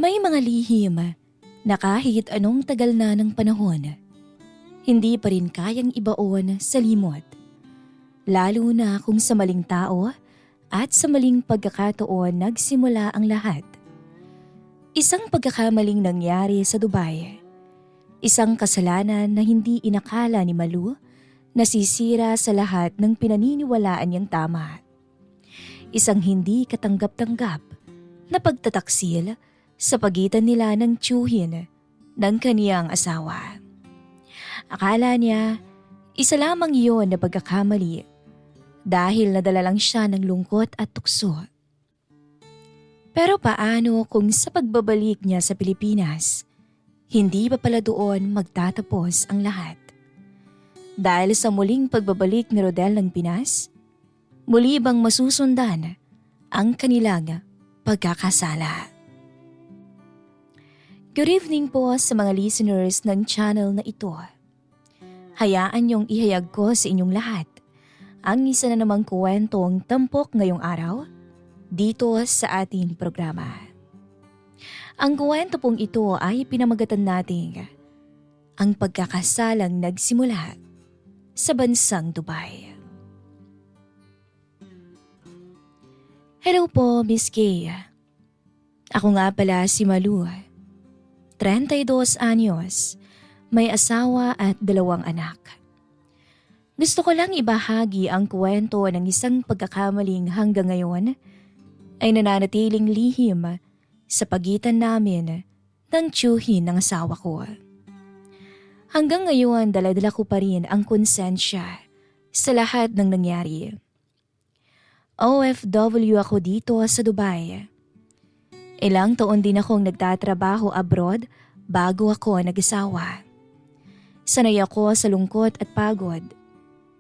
May mga lihim na kahit anong tagal na ng panahon, hindi pa rin kayang ibaon sa limot. Lalo na kung sa maling tao at sa maling pagkakataon nagsimula ang lahat. Isang pagkakamaling nangyari sa Dubai. Isang kasalanan na hindi inakala ni Malu nasisira sa lahat ng pinaniniwalaan niyang tama. Isang hindi katanggap-tanggap na pagtataksil sa pagitan nila ng tiyuhin ng kaniyang asawa. Akala niya, isa lamang iyon na pagkakamali dahil nadala lang siya ng lungkot at tukso. Pero paano kung sa pagbabalik niya sa Pilipinas, hindi pa pala doon magtatapos ang lahat? Dahil sa muling pagbabalik ni Rodel ng Pinas, muli bang masusundan ang kanilang pagkakasala? Good evening po sa mga listeners ng channel na ito. Hayaan niyong ihayag ko sa inyong lahat ang isa na namang kwentong tampok ngayong araw dito sa ating programa. Ang kwento pong ito ay pinamagatan nating ang pagkakasalang nagsimula sa bansang Dubai. Hello po, Miss Kay. Ako nga pala si Malu. 32 anyos, may asawa at 2 anak. Gusto ko lang ibahagi ang kwento ng isang pagkakamaling hanggang ngayon ay nananatiling lihim sa pagitan namin ng tiyuhin ng asawa ko. Hanggang ngayon dala-dala ko pa rin ang konsensya sa lahat ng nangyari. OFW ako dito sa Dubai. Ilang taon din akong nagtatrabaho abroad bago ako nag-asawa. Sanay ako sa lungkot at pagod.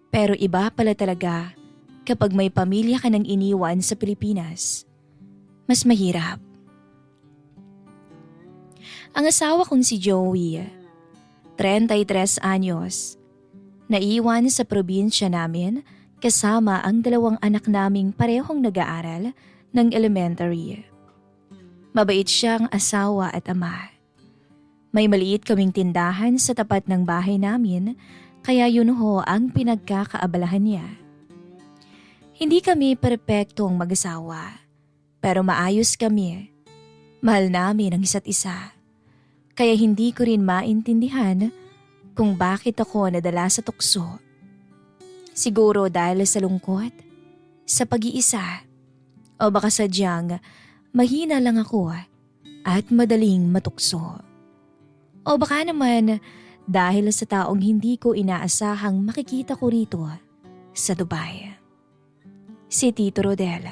Pero iba pala talaga kapag may pamilya ka nang iniwan sa Pilipinas. Mas mahirap. Ang asawa kong si Joey, 33 anyos, naiwan sa probinsya namin kasama ang 2 anak naming parehong nag-aaral ng elementary. Mabait siyang asawa at ama. May maliit kaming tindahan sa tapat ng bahay namin kaya yun ho ang pinagkakaabalahan niya. Hindi kami perpektong mag-asawa pero maayos kami. Mahal namin ang isa't isa. Kaya hindi ko rin maintindihan kung bakit ako nadala sa tukso. Siguro dahil sa lungkot, sa pag-iisa, o baka sadyang mahina lang ako at madaling matukso. O baka naman dahil sa taong hindi ko inaasahang makikita ko rito sa Dubai. Si Tito Rodel,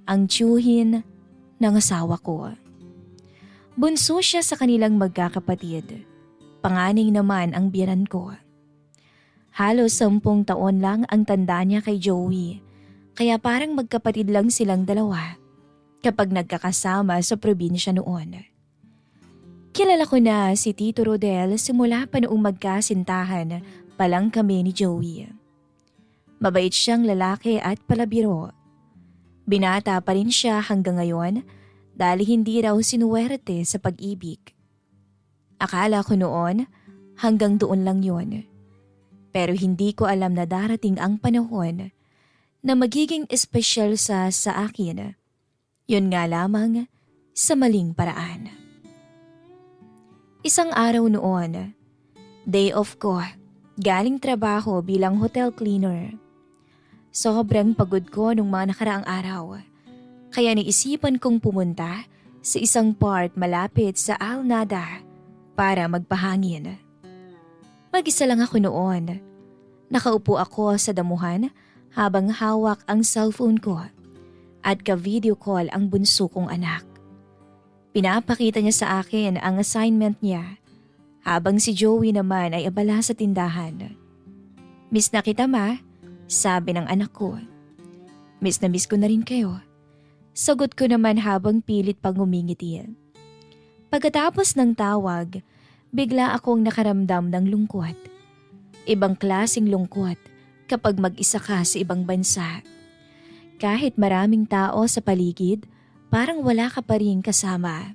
ang tiyuhin ng asawa ko. Bunso siya sa kanilang magkakapatid. Panganing naman ang biyenan ko. Halos 10 taon lang ang tanda niya kay Joey, kaya parang magkapatid lang silang dalawa kapag nagkakasama sa probinsya noon. Kilala ko na si Tito Rodel simula pa noong magkasintahan pa lang kami ni Joey. Mabait siyang lalaki at palabiro. Binata pa rin siya hanggang ngayon dahil hindi raw sinuwerte sa pag-ibig. Akala ko noon hanggang doon lang yun. Pero hindi ko alam na darating ang panahon na magiging espesyal sa akin. Yun nga lamang sa maling paraan. Isang araw noon, day off ko, galing trabaho bilang hotel cleaner. Sobrang pagod ko nung mga nakaraang araw, kaya naisipan kong pumunta sa isang part malapit sa Al Nada para magpahangin. Mag-isa lang ako noon. Nakaupo ako sa damuhan habang hawak ang cellphone ko at ka-video call ang bunso kong anak. Pinapakita niya sa akin ang assignment niya habang si Joey naman ay abala sa tindahan. "Miss na kita ma," sabi ng anak ko. "Miss na miss ko na rin kayo." Sagot ko naman habang pilit pang humingiti. Pagkatapos ng tawag, bigla akong nakaramdam ng lungkot. Ibang klaseng lungkot kapag mag-isa ka sa ibang bansa. Kahit maraming tao sa paligid, parang wala ka pa rin kasama.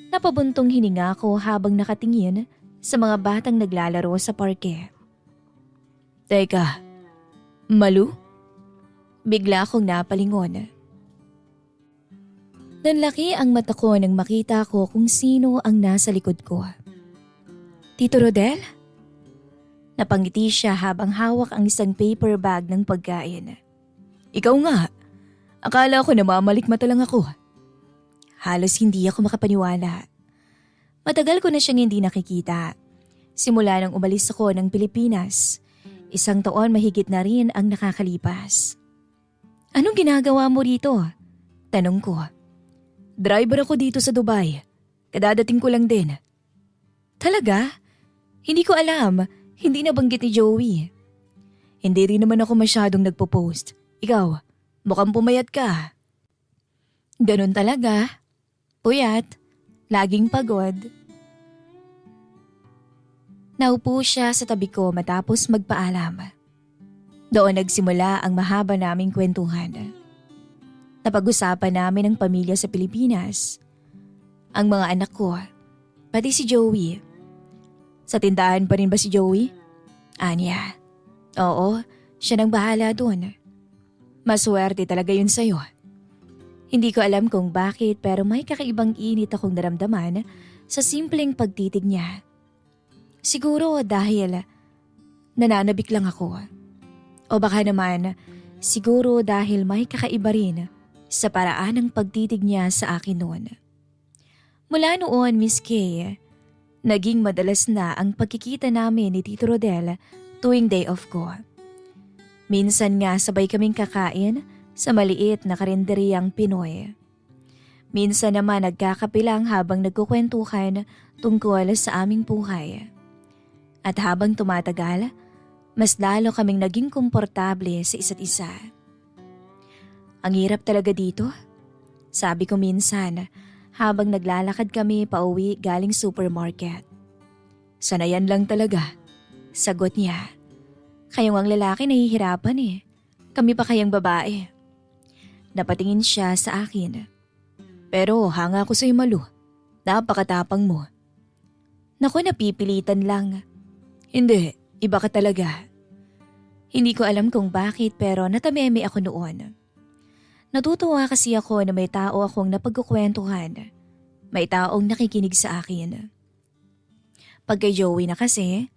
Napabuntong hininga ko habang nakatingin sa mga batang naglalaro sa parke. Teka, Malu? Bigla akong napalingon. Nanlaki ang mata ko nang makita ko kung sino ang nasa likod ko. Tito Rodel? Napangiti siya habang hawak ang isang paper bag ng pagkain. Ikaw nga. Akala ko namamalikmata lang ako. Halos hindi ako makapaniwala. Matagal ko na siyang hindi nakikita. Simula nang umalis ako ng Pilipinas, 1 taon mahigit na rin ang nakakalipas. Anong ginagawa mo rito? Tanong ko. Driver ako dito sa Dubai. Kadadating ko lang din. Talaga? Hindi ko alam. Hindi nabanggit ni Joey. Hindi rin naman ako masyadong nagpo-post. Ikaw, mukhang pumayat ka. Ganun talaga. Puyat. Laging pagod. Naupo siya sa tabi ko matapos magpaalam. Doon nagsimula ang mahaba naming kwentuhan. Napag-usapan namin ang pamilya sa Pilipinas. Ang mga anak ko, pati si Joey. Sa tindahan pa rin ba si Joey? Anya. Oo, siya nang bahala doon. Maswerte talaga yun sa'yo. Hindi ko alam kung bakit pero may kakaibang init akong naramdaman sa simpleng pagtitig niya. Siguro dahil nananabik lang ako. O baka naman siguro dahil may kakaiba rin sa paraan ng pagtitig niya sa akin noon. Mula noon, Miss Kay, naging madalas na ang pagkikita namin ni Tito Rodel tuwing day off ko. Minsan nga sabay kaming kakain sa maliit na karinderyang Pinoy. Minsan naman nagkakapilang habang nagkukwentuhan tungkol sa aming buhay. At habang tumatagal, mas lalo kaming naging komportable sa isa't isa. Ang hirap talaga dito, sabi ko minsan habang naglalakad kami pauwi galing supermarket. Sanayan lang talaga, sagot niya. Kayong ang lalaki nahihirapan eh, kami pa kayang babae. Napatingin siya sa akin. Pero hanga ko sa'yo Malu, napakatapang mo. Naku, napipilitan lang. Hindi, iba ka talaga. Hindi ko alam kung bakit pero natameme ako noon. Natutuwa kasi ako na may tao akong napagkukwentuhan. May taong nakikinig sa akin. Pag kay Joey na kasi,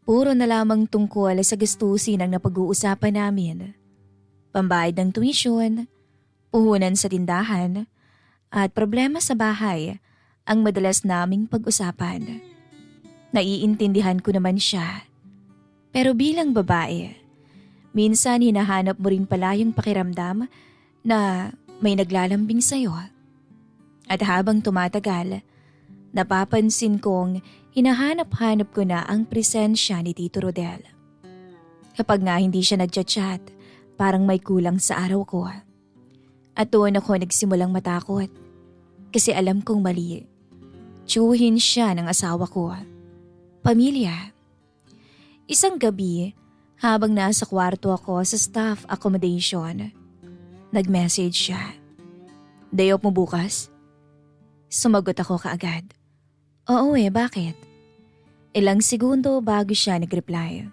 puro na lamang tungkol sa gastusin ang napag-uusapan namin. Pambayad ng tuition, puhunan sa tindahan, at problema sa bahay ang madalas naming pag-usapan. Naiintindihan ko naman siya. Pero bilang babae, minsan hinahanap mo rin pala yung pakiramdam na may naglalambing sa'yo. At habang tumatagal, napapansin kong hinahanap-hanap ko na ang presensya ni Tito Rodel. Kapag nga hindi siya nagchat-chat, parang may kulang sa araw ko. At doon ako nagsimulang matakot. Kasi alam kong mali. Tiyuhin siya ng asawa ko. Pamilya. Isang gabi, habang nasa kwarto ako sa staff accommodation, nag-message siya. Day off mo bukas? Sumagot ako kaagad. Oo bakit? Ilang segundo bago siya nag-reply.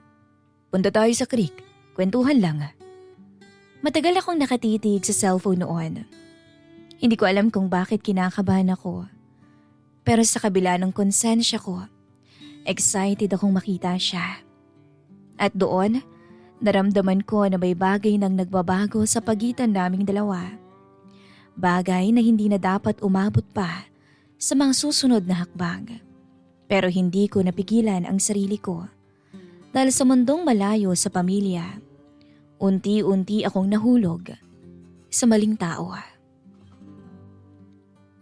Punta tayo sa creek, kwentuhan lang. Matagal akong nakatitig sa cellphone noon. Hindi ko alam kung bakit kinakabahan ako. Pero sa kabila ng konsensya ko, excited akong makita siya. At doon, naramdaman ko na may bagay nang nagbabago sa pagitan naming dalawa. Bagay na hindi na dapat umabot pa sa mga susunod na hakbang. Pero hindi ko napigilan ang sarili ko. Dahil sa mundong malayo sa pamilya, unti-unti akong nahulog sa maling tao.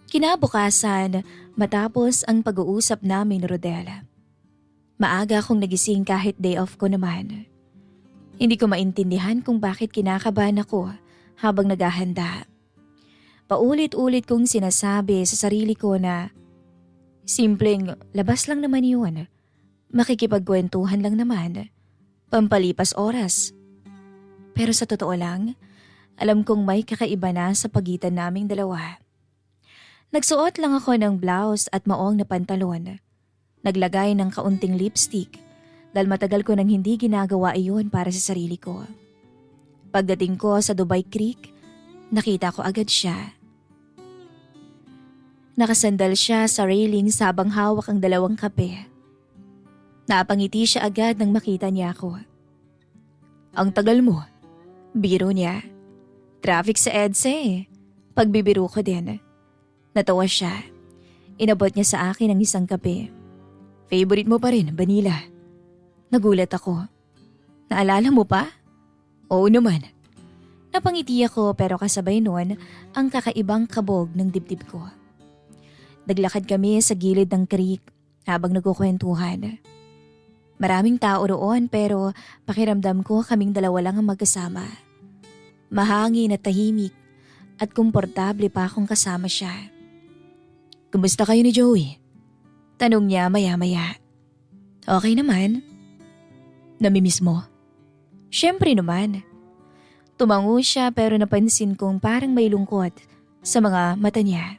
Kinabukasan, matapos ang pag-uusap namin ni Rodel, maaga akong nagising kahit day off ko naman. Hindi ko maintindihan kung bakit kinakabahan ako habang naghahanda. Paulit-ulit kong sinasabi sa sarili ko na simpleng labas lang naman yun. Makikipagkwentuhan lang naman. Pampalipas oras. Pero sa totoo lang, alam kong may kakaiba na sa pagitan naming dalawa. Nagsuot lang ako ng blouse at maong na pantalon. Naglagay ng kaunting lipstick dahil matagal ko nang hindi ginagawa iyon para sa sarili ko. Pagdating ko sa Dubai Creek, nakita ko agad siya. Nakasandal siya sa railing habang hawak ang dalawang kape. Napangiti siya agad nang makita niya ako. Ang tagal mo. Biro niya. Traffic sa EDSA eh. Pagbibiro ko din. Natawa siya. Inabot niya sa akin ang isang kape. Favorite mo pa rin, vanilla. Nagulat ako. Naalala mo pa? Oo naman. Napangiti ako pero kasabay noon ang kakaibang kabog ng dibdib ko. Naglakad kami sa gilid ng creek habang nagkukwentuhan. Maraming tao roon pero pakiramdam ko kaming dalawa lang ang magkasama. Mahangin at tahimik at komportable pa akong kasama siya. Kumusta kayo ni Joey? Tanong niya maya-maya. Okay naman. Namimiss mo? Siyempre naman. Tumango siya pero napansin kong parang may lungkot sa mga mata niya.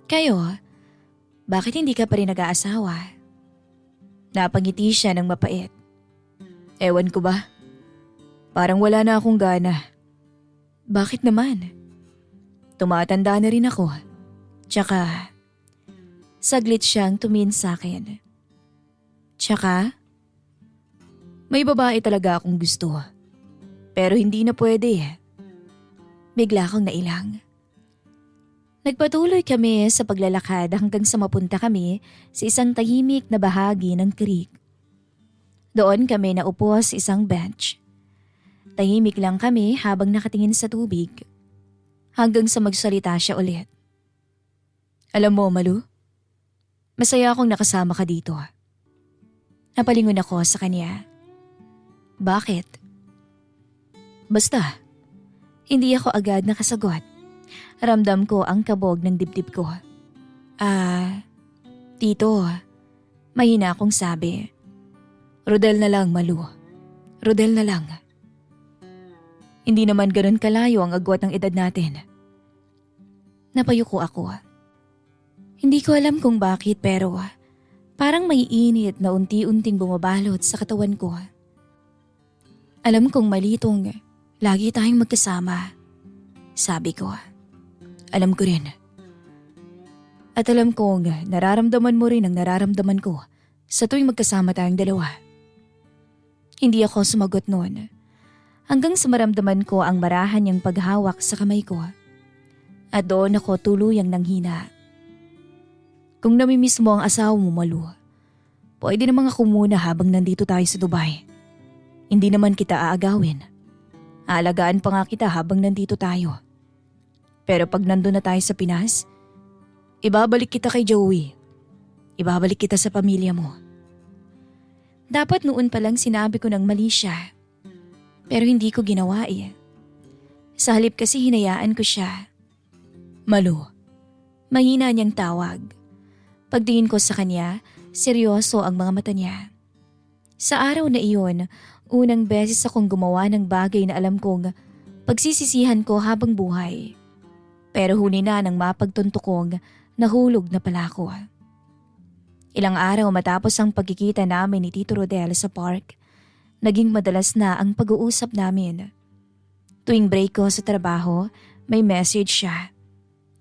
Kayo, bakit hindi ka pa rin nag-aasawa? Napangiti siya ng mapait. Ewan ko ba? Parang wala na akong gana. Bakit naman? Tumatanda na rin ako. Tsaka, saglit siyang tumingin sa akin. Tsaka, may babae talaga akong gusto. Pero hindi na pwede. Bigla akong nailang. Nagpatuloy kami sa paglalakad hanggang sa mapunta kami sa isang tahimik na bahagi ng creek. Doon kami naupo sa isang bench. Tahimik lang kami habang nakatingin sa tubig. Hanggang sa magsalita siya ulit. Alam mo, Malu, masaya akong nakasama ka dito. Napalingon ako sa kanya. Bakit? Basta, hindi ako agad nakasagot. Ramdam ko ang kabog ng dibdib ko. Tito, mahina akong sabi. Rodel na lang, Malu. Rodel na lang. Hindi naman ganun kalayo ang agwat ng edad natin. Napayuko ako. Hindi ko alam kung bakit pero parang may init na unti-unting bumabalot sa katawan ko. Alam kong mali itong lagi tayong magkasama. Sabi ko. Alam ko rin. At alam kong nararamdaman mo rin ang nararamdaman ko sa tuwing magkasama tayong dalawa. Hindi ako sumagot noon. Hanggang sa maramdaman ko ang marahan niyang paghawak sa kamay ko. At doon ako tuluyang nanghina. Kung namimiss mo ang asawa mo, Malu, pwede namang ako muna habang nandito tayo sa Dubai. Hindi naman kita aagawin. Aalagaan pa nga kita habang nandito tayo. Pero pag nandun na tayo sa Pinas, ibabalik kita kay Joey. Ibabalik kita sa pamilya mo. Dapat noon pa lang sinabi ko ng mali siya. Pero hindi ko ginawa eh. Sa halip kasi hinayaan ko siya. Malu, mahina niyang tawag. Pagtingin ko sa kanya, seryoso ang mga mata niya. Sa araw na iyon, unang beses akong gumawa ng bagay na alam kong pagsisisihan ko habang buhay. Pero huli na nang mapagtuntukong nahulog na pala ako. Ilang araw matapos ang pagkikita namin ni Tito Rodel sa park, naging madalas na ang pag-uusap namin. Tuwing break ko sa trabaho, may message siya.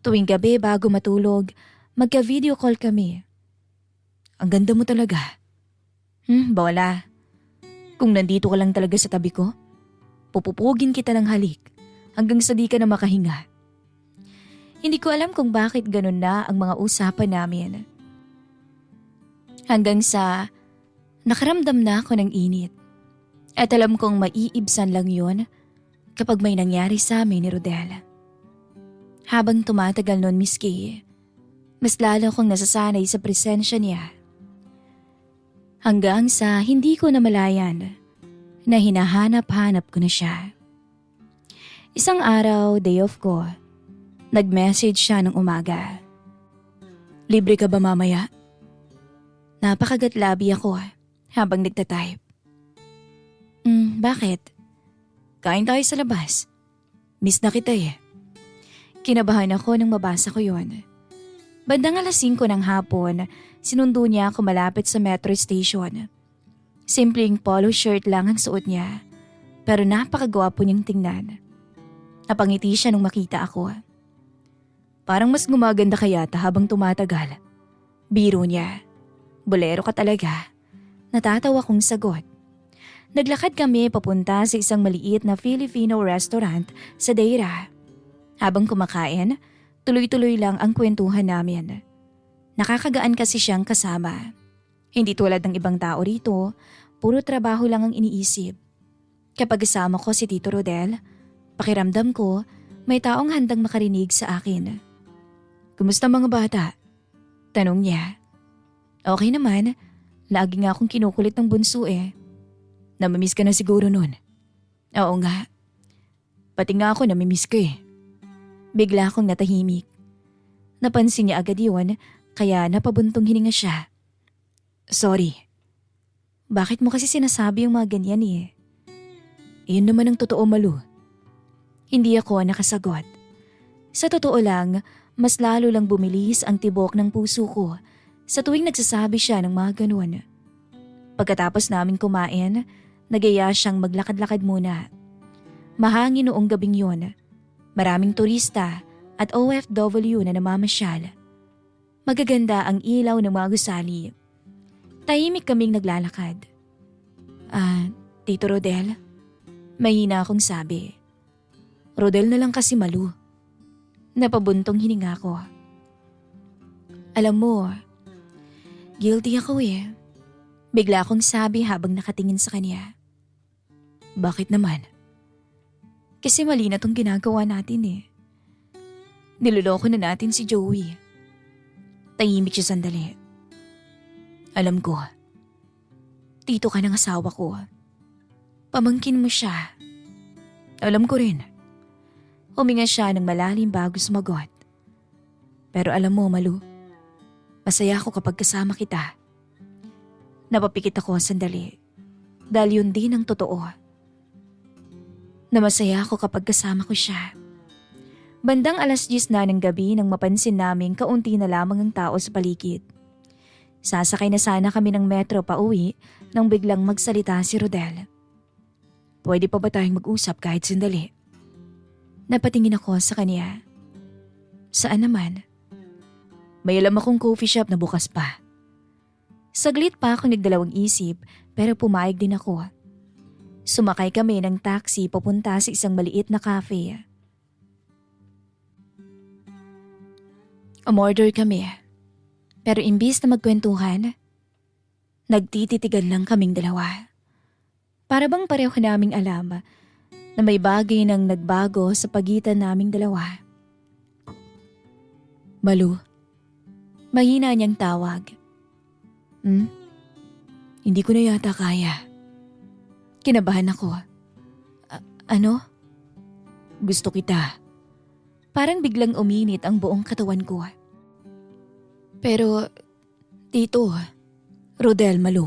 Tuwing gabi bago matulog, magka-video call kami. Ang ganda mo talaga. Bola. Kung nandito ka lang talaga sa tabi ko, pupupugin kita ng halik hanggang sa di ka na makahinga. Hindi ko alam kung bakit ganun na ang mga usapan namin. Hanggang sa nakaramdam na ako ng init. At alam kong maiibsan lang yun kapag may nangyari sa amin ni Rodel. Habang tumatagal nun, Miss Kay, mas lalo akong nasasanay sa presensya niya. Hanggang sa hindi ko namalayan na hinahanap-hanap ko na siya. Isang araw, day off ko, nag-message siya ng umaga. Libre ka ba mamaya? Napakagatlabi ako habang nagtatype. Bakit? Kain tayo sa labas. Miss na kita eh. Kinabahan ako nang mabasa ko yon. Bandang 5:00 ng hapon, sinundo niya ako malapit sa metro station. Simpleng polo shirt lang ang suot niya, pero napakagwapo niyang tingnan. Napangiti siya nung makita ako. Parang mas gumaganda ka yata habang tumatagal. Biro niya. Bolero ka talaga. Natatawa kong sagot. Naglakad kami papunta sa isang maliit na Filipino restaurant sa Deira. Habang kumakain, tuloy-tuloy lang ang kwentuhan namin. Nakakagaan kasi siyang kasama. Hindi tulad ng ibang tao rito, puro trabaho lang ang iniisip. Kapag kasama ko si Tito Rodel, pakiramdam ko may taong handang makarinig sa akin. Kumusta mga bata? Tanong niya. Okay naman, lagi nga akong kinukulit ng bunso eh. Namimiss ka na siguro nun. Oo nga. Pati nga ako namimiss ko eh. Bigla akong natahimik. Napansin niya agad yun, kaya napabuntong hininga siya. Sorry. Bakit mo kasi sinasabi yung mga ganyan eh? Iyon naman ang totoo, Malu. Hindi ako nakasagot. Sa totoo lang, mas lalo lang bumilis ang tibok ng puso ko sa tuwing nagsasabi siya ng mga ganun. Pagkatapos namin kumain, nagaya siyang maglakad-lakad muna. Mahangin noong gabing yun. Maraming turista at OFW na namamasyal. Magaganda ang ilaw ng mga gusali. Tahimik kaming naglalakad. Tito Rodel? Mahina akong sabi. Rodel na lang kasi, Malu. Napabuntong hininga ko. Alam mo, guilty ako eh. Bigla akong sabi habang nakatingin sa kanya. Bakit naman? Kasi mali na tong ginagawa natin eh. Niloloko na natin si Joey. Tahimik siya sandali. Alam ko, tito ka ng asawa ko. Pamangkin mo siya. Alam ko rin. Huminga siya ng malalim bago sumagot. Pero alam mo, Malu, masaya ako kapag kasama kita. Napapikit ako sandali dahil yun din ang totoo. Na masaya ako kapag kasama ko siya. Bandang 10:00 na ng gabi nang mapansin naming kaunti na lamang ang tao sa paligid. Sasakay na sana kami ng metro pa uwi nang biglang magsalita si Rodel. Pwede pa ba tayong mag-usap kahit sandali? Napatingin ako sa kanya. Saan naman? May alam akong coffee shop na bukas pa. Saglit pa akong nagdalawang isip pero pumayag din ako. Sumakay kami ng taxi papunta sa isang maliit na cafe. Umorder kami. Pero imbis na magkwentuhan, nagtititigan lang kaming dalawa. Para bang pareho naming alam na may bagay nang nagbago sa pagitan naming dalawa. Malu, mahina niyang tawag. Hindi ko na yata kaya. Kinabahan ako. Ano? Gusto kita. Parang biglang uminit ang buong katawan ko. Pero, Tito, Rodel, Malu.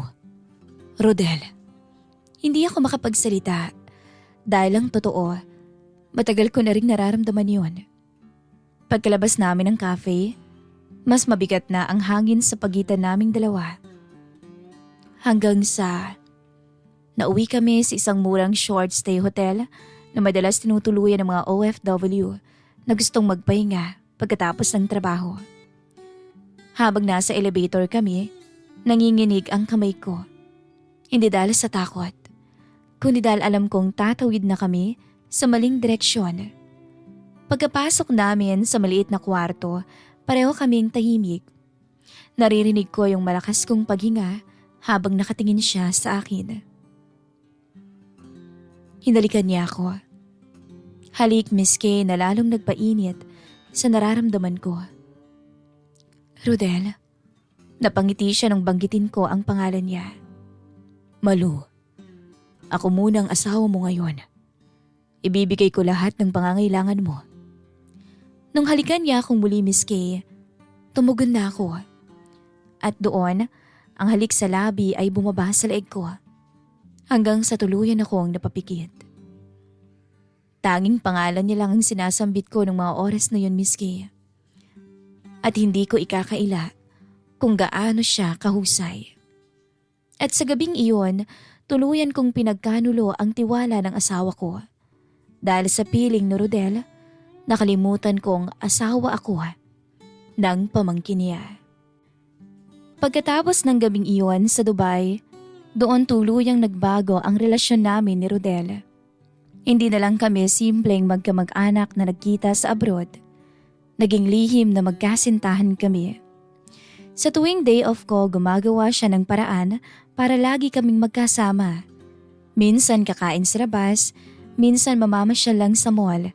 Rodel, hindi ako makapagsalita. Dahil lang totoo, matagal ko na rin nararamdaman yun. Pagkalabas namin ng cafe, mas mabigat na ang hangin sa pagitan naming dalawa. Hanggang sa nauwi kami sa isang murang short stay hotel na madalas tinutuluyan ng mga OFW na gustong magpahinga pagkatapos ng trabaho. Habang nasa elevator kami, nanginginig ang kamay ko. Hindi dahil sa takot, kundi dahil alam kong tatawid na kami sa maling direksyon. Pagkapasok namin sa maliit na kwarto, pareho kaming tahimik. Naririnig ko yung malakas kong paghinga habang nakatingin siya sa akin. Hinalikan niya ako. Halik Miss K na lalong nagpainit sa nararamdaman ko. Rodel, napangiti siya nang banggitin ko ang pangalan niya. Malu, ako muna ang asawa mo ngayon. Ibibigay ko lahat ng pangangailangan mo. Nung halikan niya akong muli, Miss K, tumugon na ako. At doon, ang halik sa labi ay bumaba sa leeg ko. Hanggang sa tuluyan akong napapikit. Tanging pangalan niya lang ang sinasambit ko ng mga oras na yun, Miss Kay. At hindi ko ikakaila kung gaano siya kahusay. At sa gabing iyon, tuluyan kong pinagkanulo ang tiwala ng asawa ko. Dahil sa piling ni Rodel, nakalimutan kong asawa ako ng pamangkin niya. Pagkatapos ng gabing iyon sa Dubai, doon tuluyang nagbago ang relasyon namin ni Rodel. Hindi na lang kami simpleng magkamag-anak na nagkita sa abroad. Naging lihim na magkasintahan kami. Sa tuwing day off ko, gumagawa siya ng paraan para lagi kaming magkasama. Minsan kakain sa labas, minsan mamamasyal lang sa mall,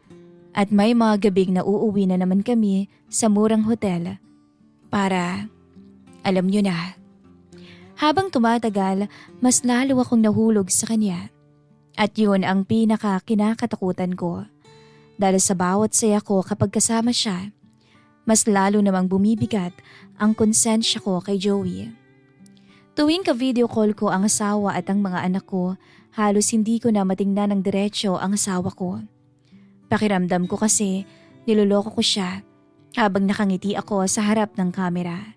at may mga gabing na uuwi na naman kami sa murang hotel. Para, alam niyo na. Habang tumatagal, mas lalo akong nahulog sa kanya. At yun ang pinaka-kinakatakutan ko. Dahil sa bawat saya ko kapag kasama siya, mas lalo namang bumibigat ang konsensya ko kay Joey. Tuwing ka-video call ko ang asawa at ang mga anak ko, halos hindi ko na matingnan ng diretsyo ang asawa ko. Pakiramdam ko kasi niloloko ko siya habang nakangiti ako sa harap ng kamera.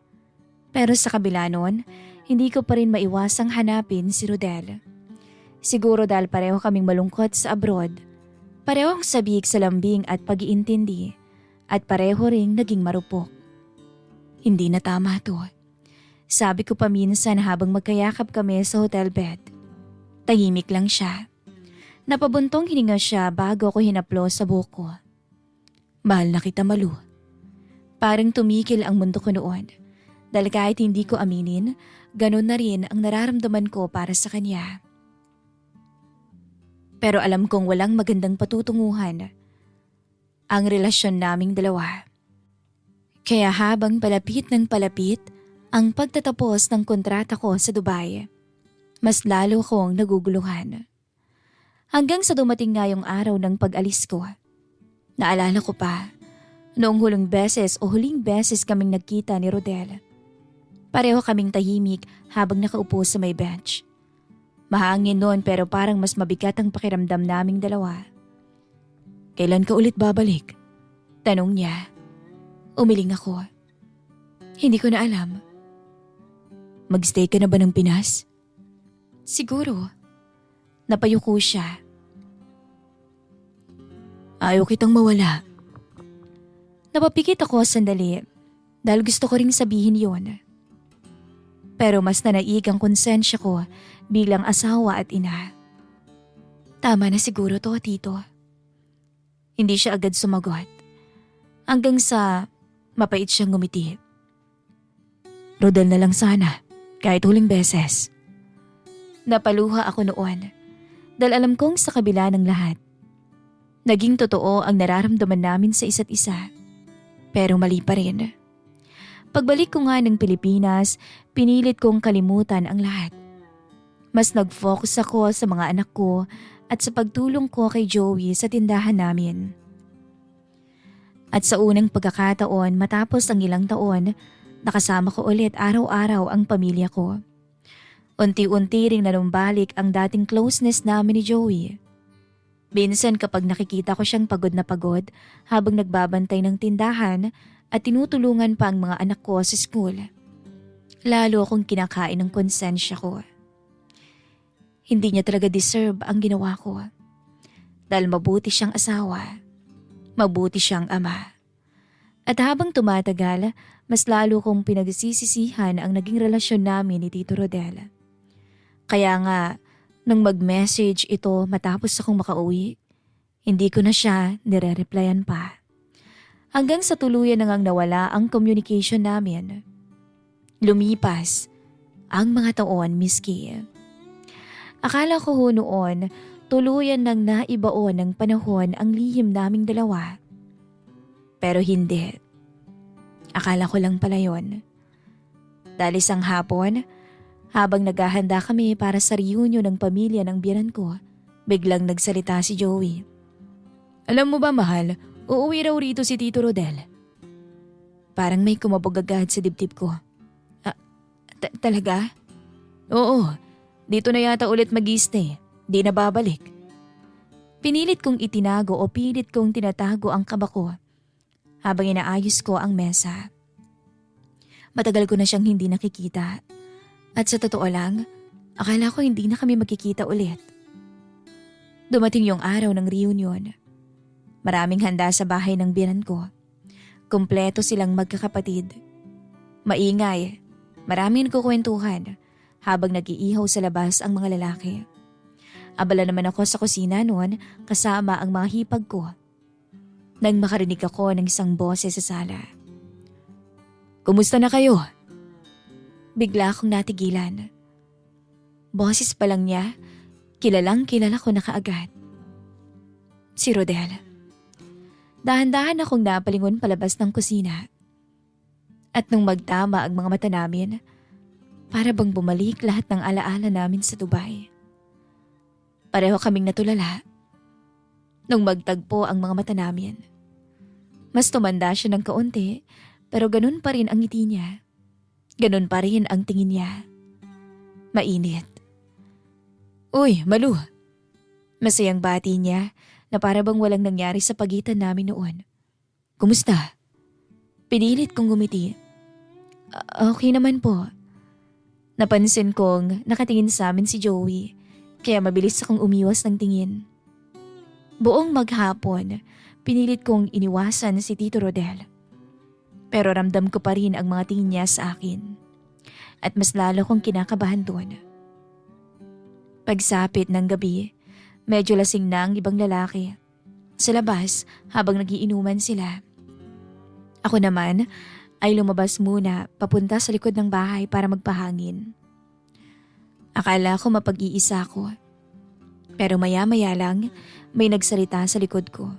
Pero sa kabila nun, hindi ko pa rin maiwasang hanapin si Rodel. Siguro dahil pareho kaming malungkot sa abroad, parehong sabik sa lambing at pag-iintindi, at pareho ring naging marupok. Hindi na tama to. Sabi ko pa minsan habang magkayakap kami sa hotel bed. Tahimik lang siya. Napabuntong hininga siya bago ako hinaplo sa buko. Mahal na kita, Malu. Parang tumikil ang mundo ko noon. Dahil kahit hindi ko aminin, ganun na rin ang nararamdaman ko para sa kanya. Pero alam kong walang magandang patutunguhan ang relasyon naming dalawa. Kaya habang palapit ng palapit ang pagtatapos ng kontrata ko sa Dubai, mas lalo akong naguguluhan. Hanggang sa dumating nga yung araw ng pag-alis ko. Naalala ko pa, noong huling beses kaming nagkita ni Rodel. Pareho kaming tahimik habang nakaupo sa may bench. Mahangin noon pero parang mas mabigat ang pakiramdam naming dalawa. Kailan ka ulit babalik? Tanong niya. Umiling ako. Hindi ko na alam. Magstay ka na ba ng Pinas? Siguro. Napayuko siya. Ayaw kitang mawala. Napapikit ako sandali dahil gusto ko ring sabihin yon. Pero mas nanaig ang konsensya ko bilang asawa at ina. Tama na siguro to, Tito. Hindi siya agad sumagot. Hanggang sa mapait siyang ngumiti. Rodel na lang sana, kahit huling beses. Napaluha ako noon dahil alam kong sa kabila ng lahat. Naging totoo ang nararamdaman namin sa isa't isa. Pero mali pa rin. Pagbalik ko nga ng Pilipinas, pinilit kong kalimutan ang lahat. Mas nag-focus ako sa mga anak ko at sa pagtulong ko kay Joey sa tindahan namin. At sa unang pagkakataon matapos ang ilang taon, nakasama ko ulit araw-araw ang pamilya ko. Unti-unti ring nanumbalik ang dating closeness namin ni Joey. Minsan kapag nakikita ko siyang pagod na pagod habang nagbabantay ng tindahan at tinutulungan pa ang mga anak ko sa school, lalo akong kinakain ng konsensya ko. Hindi niya talaga deserve ang ginawa ko. Dahil mabuti siyang asawa, mabuti siyang ama. At habang tumatagal, mas lalo kong pinagsisisihan ang naging relasyon namin ni Tito Rodel. Kaya nga, nang mag-message ito matapos akong makauwi, hindi ko na siya nire-replyan pa. Hanggang sa tuluyan na ngang nawala ang communication namin. Lumipas ang mga taon, Miss Kay. Akala ko ho noon, tuluyan nang naibaon ng panahon ang lihim naming dalawa. Pero hindi. Akala ko lang pala yon. Dahil isang hapon, habang naghahanda kami para sa reunion ng pamilya ng biyenan ko, biglang nagsalita si Joey. Alam mo ba, mahal, uuwi raw rito si Tito Rodel. Parang may kumabog agad sa dibdib ko. Talaga? Oo, dito na yata ulit mag-i-stay. Di na babalik. Pinilit kong itinago o pilit kong tinatago ang kaba ko habang inaayos ko ang mesa. Matagal ko na siyang hindi nakikita at sa totoo lang, akala ko hindi na kami magkikita ulit. Dumating yung araw ng reunion. Maraming handa sa bahay ng biyenan ko. Kumpleto silang magkakapatid. Maingay, maraming nagkukwentuhan habang nag-iihaw sa labas ang mga lalaki. Abala naman ako sa kusina noon kasama ang mga hipag ko. Nang makarinig ako ng isang boses sa sala. "Kumusta na kayo?" Bigla akong natigilan. Boses pa lang niya, kilalang kilala ko na kaagad. Si Rodel. Dahan-dahan akong napalingon palabas ng kusina. At nung magtama ang mga mata namin, para bang bumalik lahat ng alaala namin sa Dubai. Pareho kaming natulala. Nung magtagpo ang mga mata namin, mas tumanda siya ng kaunti pero ganun pa rin ang ngiti niya. Ganun pa rin ang tingin niya. Mainit. "Uy, Malu." Masayang bati niya na para bang walang nangyari sa pagitan namin noon. "Kumusta?" Pinilit kong gumiti. Okay naman po." Napansin kong nakatingin sa amin si Joey kaya mabilis akong umiwas ng tingin. Buong maghapon, pinilit kong iniwasan si Tito Rodel. Pero ramdam ko pa rin ang mga tingin niya sa akin. At mas lalo kong kinakabahan doon. Pagsapit ng gabi, medyo lasing na ang ibang lalaki. Sa labas habang nagiinuman sila. Ako naman ay lumabas muna papunta sa likod ng bahay para magpahangin. Akala ko mapag-iisa ko. Pero maya-maya lang may nagsalita sa likod ko.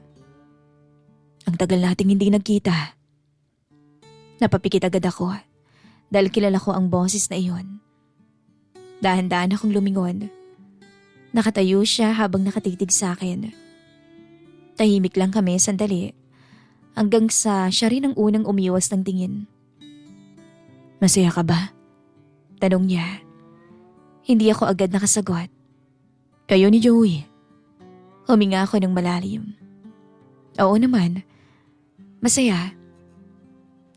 "Ang tagal nating hindi nagkita." Napapikit agad ako dahil kilala ko ang boses na iyon. Dahan-dahan akong lumingon. Nakatayo siya habang nakatitig sa akin. Tahimik lang kami sandali hanggang sa siya rin ang unang umiwas ng tingin. "Masaya ka ba?" Tanong niya. Hindi ako agad nakasagot. "Kayo ni Joey?" Huminga ako ng malalim. "Oo naman. Masaya."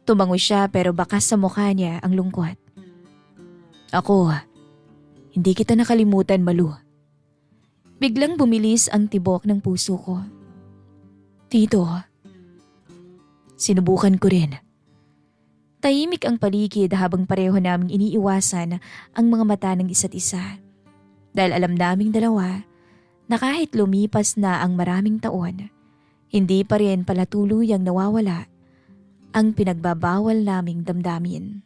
Tumango siya pero bakas sa mukha niya ang lungkot. "Ako, hindi kita nakalimutan, Malu." Biglang bumilis ang tibok ng puso ko. "Tito, sinubukan ko rin." Tahimik ang paligid habang pareho naming iniiwasan ang mga mata ng isa't isa. Dahil alam naming dalawa na kahit lumipas na ang maraming taon, hindi pa rin pala tuluyang nawawala ang pinagbabawal naming damdamin.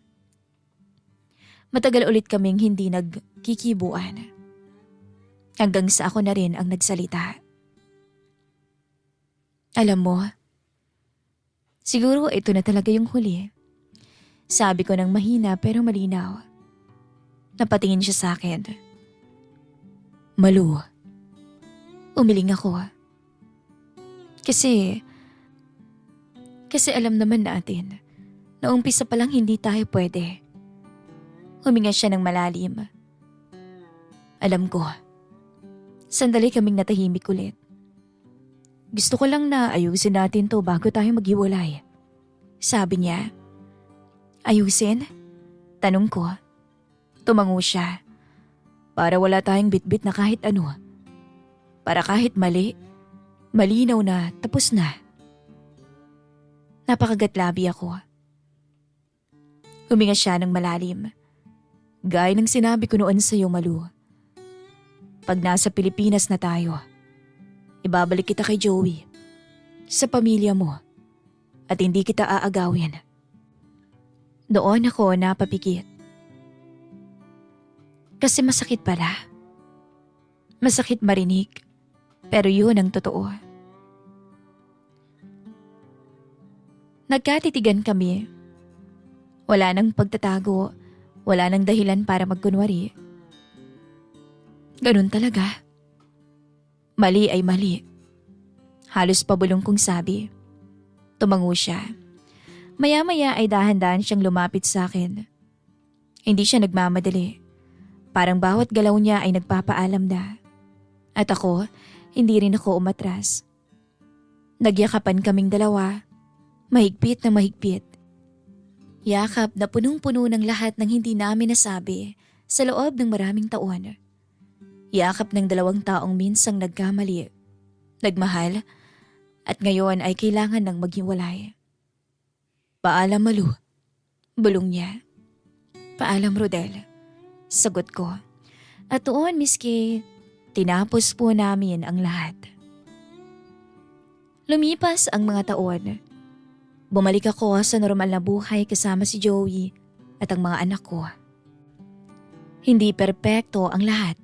Matagal ulit kaming hindi nagkikibuan. Hanggang sa ako na rin ang nagsalita. "Alam mo, siguro ito na talaga yung huli." Sabi ko ng mahina pero malinaw. Napatingin siya sa akin. "Malu." Umiling ako. Kasi alam naman natin na umpisa pa lang hindi tayo pwede. Huminga siya ng malalim. "Alam ko." Sandali kaming natahimik ulit. "Gusto ko lang na ayusin natin to bago tayo maghiwalay." Sabi niya. "Ayusin?" Tanong ko. Tumango siya. Para wala tayong bitbit na kahit ano. Para kahit mali, malinaw na tapos na. Napakagatlabi ako. Huminga siya ng malalim. "Gaya ng sinabi ko noon sa iyo, Malu. Pag nasa Pilipinas na tayo, ibabalik kita kay Joey, sa pamilya mo, at hindi kita aagawin." Doon ako napapikit. Kasi masakit pala. Masakit marinig, pero yun ang totoo. Nagkatitigan kami. Wala nang pagtatago, wala nang dahilan para magkunwari. Ganun talaga. Mali ay mali. Halos pabulong kong sabi. Tumango siya. Maya-maya ay dahan-dahan siyang lumapit sa akin. Hindi siya nagmamadali. Parang bawat galaw niya ay nagpapaalam na. At ako, hindi rin ako umatras. Nagyakapan kaming dalawa, mahigpit na mahigpit. Yakap na punong-puno ng lahat ng hindi namin nasabi sa loob ng maraming taon. Yakap ng dalawang taong minsang nagkamali, nagmahal, at ngayon ay kailangan ng maghiwalay. Paalam Malu, bulong niya. Paalam Rodel, sagot ko. At doon miski tinapos po namin ang lahat. Lumipas ang mga taon. Bumalik ako sa normal na buhay kasama si Joey at ang mga anak ko. Hindi perpekto ang lahat,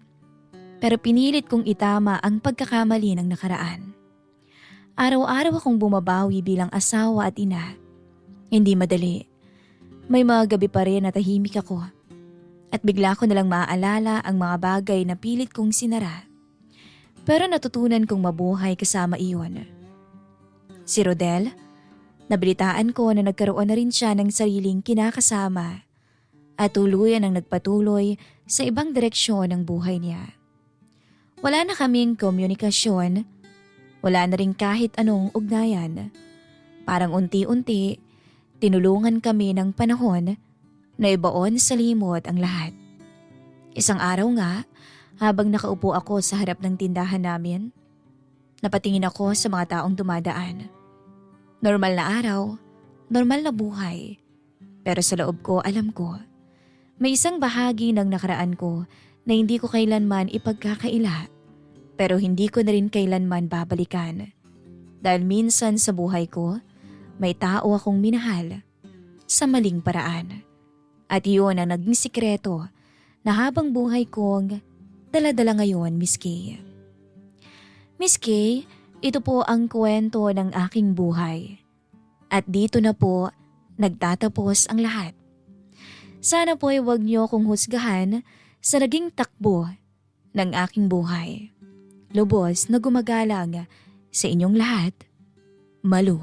pero pinilit kong itama ang pagkakamali ng nakaraan. Araw-araw akong bumabawi bilang asawa at ina. Hindi madali. May mga gabi pa rin na tahimik ako. At bigla ko nalang maaalala ang mga bagay na pilit kong sinara. Pero natutunan kong mabuhay kasama iyon. Si Rodel, nabalitaan ko na nagkaroon na rin siya ng sariling kinakasama at tuluyan ang nagpatuloy sa ibang direksyon ng buhay niya. Wala na kaming komunikasyon, wala na rin kahit anong ugnayan. Parang unti-unti, tinulungan kami ng panahon na ibaon sa limot ang lahat. Isang araw nga, habang nakaupo ako sa harap ng tindahan namin, napatingin ako sa mga taong dumadaan. Normal na araw, normal na buhay. Pero sa loob ko alam ko, may isang bahagi ng nakaraan ko na hindi ko kailanman ipagkakaila. Pero hindi ko na rin kailanman babalikan. Dahil minsan sa buhay ko, may tao akong minahal sa maling paraan. At iyon ang naging sikreto na habang buhay kong dala-dala ngayon, Miss Kay. Miss Kay, ito po ang kwento ng aking buhay. At dito na po nagtatapos ang lahat. Sana po ay huwag niyo akong husgahan sa naging takbo ng aking buhay. Lubos na gumagalang sa inyong lahat, Malu.